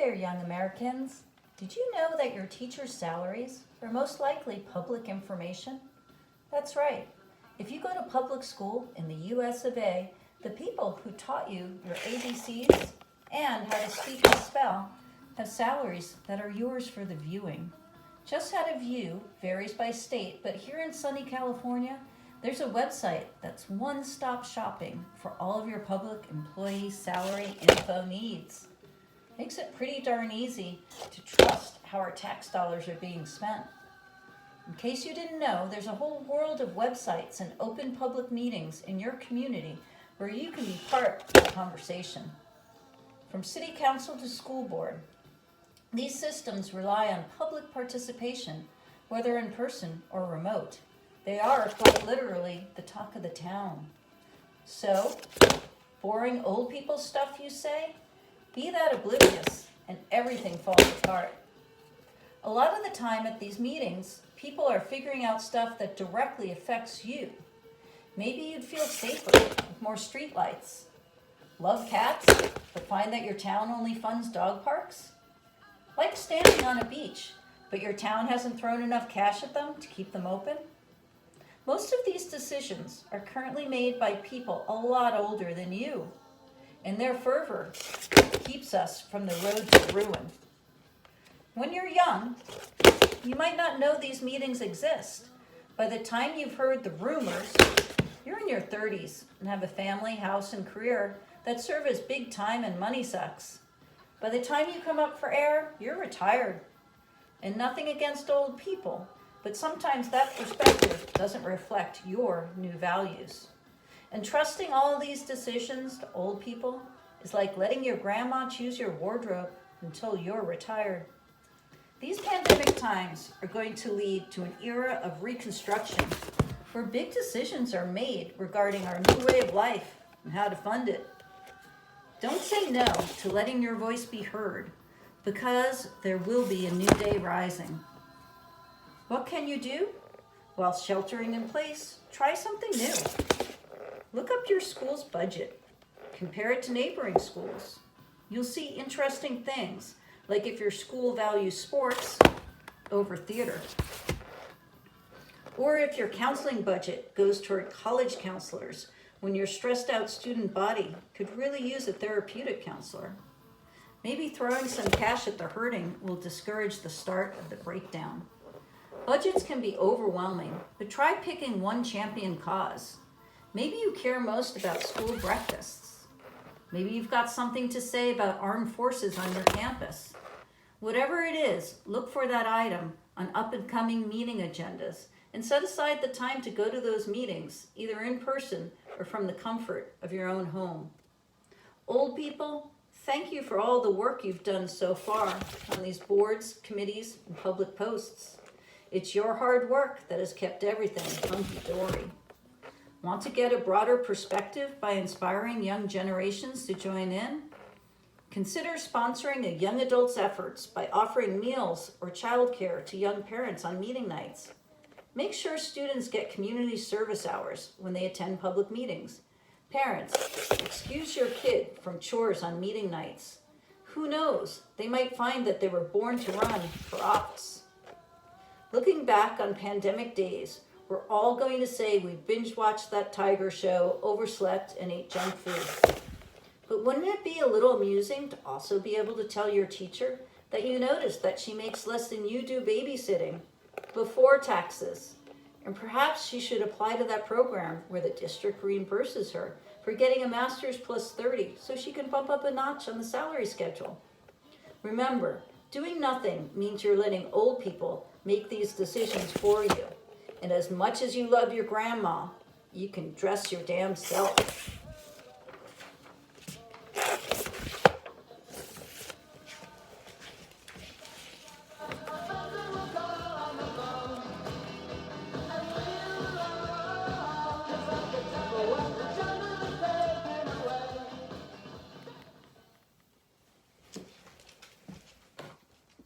there, young Americans. Did you know that your teachers' salaries are most likely public information? That's right. If you go to public school in the US of A, the people who taught you your ABCs and how to speak and spell have salaries that are yours for the viewing. Just how to view varies by state, but here in sunny California, there's a website that's one-stop shopping for all of your public employee salary info needs. Makes it pretty darn easy to trust how our tax dollars are being spent. In case you didn't know, there's a whole world of websites and open public meetings in your community where you can be part of the conversation. From city council to school board, these systems rely on public participation, whether in person or remote. They are quite literally the talk of the town. So, boring old people stuff, you say? Be that oblivious and everything falls apart. A lot of the time at these meetings, people are figuring out stuff that directly affects you. Maybe you'd feel safer with more streetlights. Love cats, but find that your town only funds dog parks? Like standing on a beach, but your town hasn't thrown enough cash at them to keep them open? Most of these decisions are currently made by people a lot older than you, and their fervor keeps us from the road to ruin. When you're young, you might not know these meetings exist. By the time you've heard the rumors, you're in your 30s and have a family, house, and career that serve as big time and money sucks. By the time you come up for air, you're retired. And nothing against old people, but sometimes that perspective doesn't reflect your new values. And trusting all of these decisions to old people is like letting your grandma choose your wardrobe until you're retired. These pandemic times are going to lead to an era of reconstruction where big decisions are made regarding our new way of life and how to fund it. Don't say no to letting your voice be heard, because there will be a new day rising. What can you do? While sheltering in place, try something new. Look up your school's budget. Compare it to neighboring schools. You'll see interesting things, like if your school values sports over theater. Or if your counseling budget goes toward college counselors when your stressed out student body could really use a therapeutic counselor. Maybe throwing some cash at the hurting will discourage the start of the breakdown. Budgets can be overwhelming, but try picking one champion cause. Maybe you care most about school breakfasts. Maybe you've got something to say about armed forces on your campus. Whatever it is, look for that item on up-and-coming meeting agendas and set aside the time to go to those meetings, either in person or from the comfort of your own home. Old people, thank you for all the work you've done so far on these boards, committees, and public posts. It's your hard work that has kept everything hunky-dory. Want to get a broader perspective by inspiring young generations to join in? Consider sponsoring a young adult's efforts by offering meals or childcare to young parents on meeting nights. Make sure students get community service hours when they attend public meetings. Parents, excuse your kid from chores on meeting nights. Who knows, they might find that they were born to run for office. Looking back on pandemic days, we're all going to say we binge-watched that tiger show, overslept, and ate junk food. But wouldn't it be a little amusing to also be able to tell your teacher that you noticed that she makes less than you do babysitting before taxes? And perhaps she should apply to that program where the district reimburses her for getting a master's plus 30 so she can bump up a notch on the salary schedule. Remember, doing nothing means you're letting old people make these decisions for you. And as much as you love your grandma, you can dress your damn self.